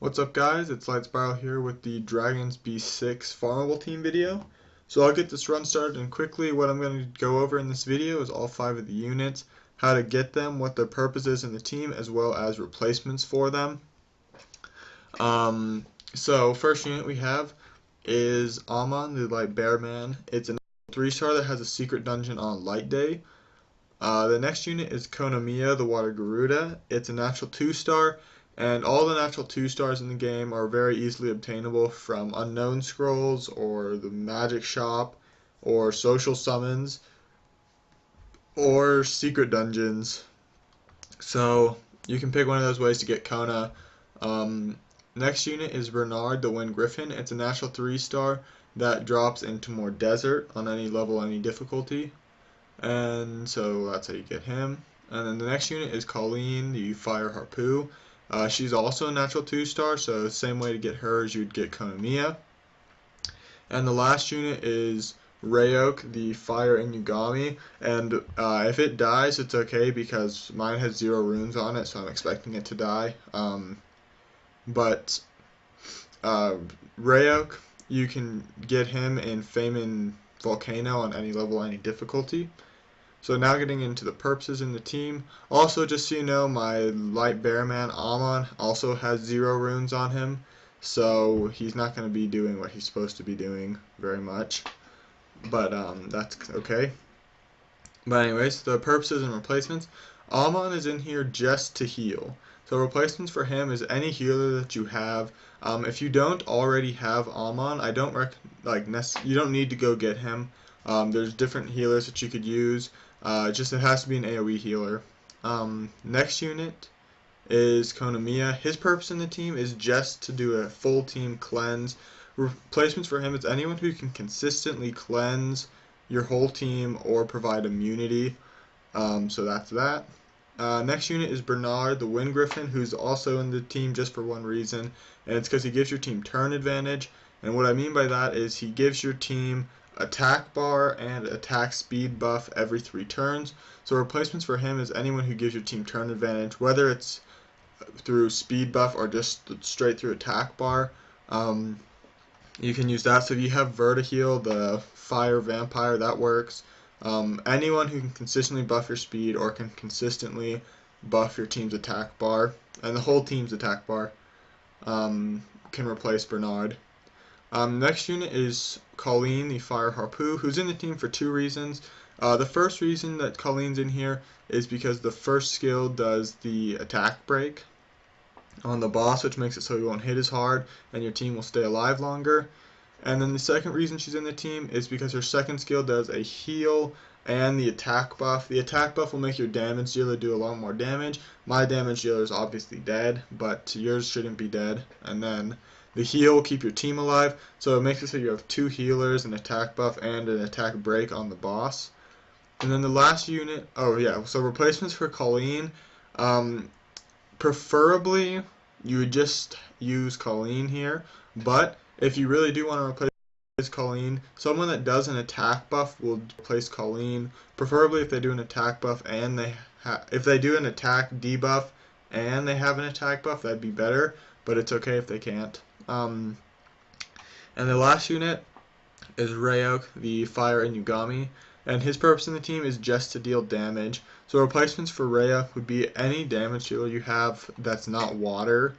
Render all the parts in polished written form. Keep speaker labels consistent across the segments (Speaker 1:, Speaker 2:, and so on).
Speaker 1: What's up guys, it's Light Spiral here with the Dragons B6 Farmable team video. So I'll get this run started, and quickly what I'm going to go over in this video is all 5 of the units, how to get them, what their purpose is in the team, as well as replacements for them. So first unit we have is Amon, the Light Bear Man. It's a 3-star that has a secret dungeon on Light Day. The next unit is Konamiya, the Water Garuda. It's a natural 2-star, and all the natural 2-stars in the game are very easily obtainable from unknown scrolls or the magic shop or social summons or secret dungeons. So you can pick one of those ways to get Kona. Next unit is Bernard, the Wind Griffin. It's a natural 3-star that drops into more desert on any level, any difficulty. And so that's how you get him. And then the next unit is Colleen, the Fire Harpoo. She's also a natural 2-star, so same way to get her as you'd get Konamiya. And the last unit is Rayok, the Fire Inugami. And if it dies, it's okay because mine has 0 runes on it, so I'm expecting it to die. But Rayok, you can get him in Fame Volcano on any level, any difficulty. So now getting into the purposes in the team. Also, just so you know, my Light Bear Man Amon also has 0 runes on him, so he's not going to be doing what he's supposed to be doing very much. But that's okay. But anyways, the purposes and replacements. Amon is in here just to heal. So replacements for him is any healer that you have. If you don't already have Amon, I don't you don't need to go get him. There's different healers that you could use. Just it has to be an AoE healer. Next unit is Konamiya. His purpose in the team is just to do a full team cleanse. Replacements for him is anyone who can consistently cleanse your whole team or provide immunity. So that's that. Next unit is Bernard, the Wind Griffin, who's also in the team just for one reason, and it's because he gives your team turn advantage. And what I mean by that is he gives your team attack bar and attack speed buff every 3 turns. So replacements for him is anyone who gives your team turn advantage, whether it's through speed buff or just straight through attack bar. You can use that. So if you have Vertiheal, the Fire Vampire, that works. Anyone who can consistently buff your speed or can consistently buff your team's attack bar and the whole team's attack bar can replace Bernard. Next unit is Colleen, the Fire Harpoo, who's in the team for 2 reasons. The first reason that Colleen's in here is because the first skill does the attack break on the boss, which makes it so he won't hit as hard and your team will stay alive longer. And then the second reason she's in the team is because her second skill does a heal and the attack buff. The attack buff will make your damage dealer do a lot more damage. My damage dealer is obviously dead, but yours shouldn't be dead. And then the heal will keep your team alive, so it makes it so you have 2 healers, an attack buff, and an attack break on the boss. And then the last unit, so replacements for Colleen. Preferably, you would just use Colleen here, but if you really do want to replace Colleen, someone that does an attack buff will replace Colleen. Preferably if they do an attack buff and if they do an attack debuff and they have an attack buff, that'd be better, but it's okay if they can't. And the last unit is Rayok, the Fire Inugami, and his purpose in the team is just to deal damage. So replacements for Rayok would be any damage dealer you have that's not water.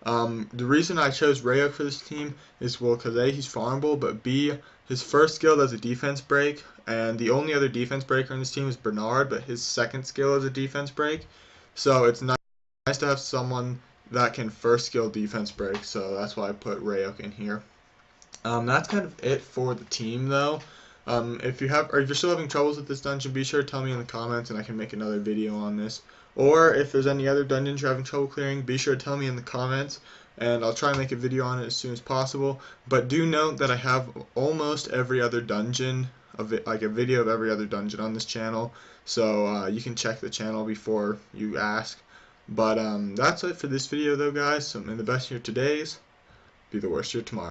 Speaker 1: The reason I chose Rayok for this team is, well, because A, he's farmable, but B, his first skill does a defense break, and the only other defense breaker in this team is Bernard, but his second skill is a defense break. So it's nice to have someone that can first skill defense break, so that's why I put Rayok in here. That's kind of it for the team, though. If you're still having troubles with this dungeon, be sure to tell me in the comments and I can make another video on this. Or if there's any other dungeons you're having trouble clearing, be sure to tell me in the comments and I'll try and make a video on it as soon as possible. But do note that I have almost every other dungeon, like a video of every other dungeon on this channel, so you can check the channel before you ask. But that's it for this video though, guys. So may the best of your todays be the worst of your tomorrow.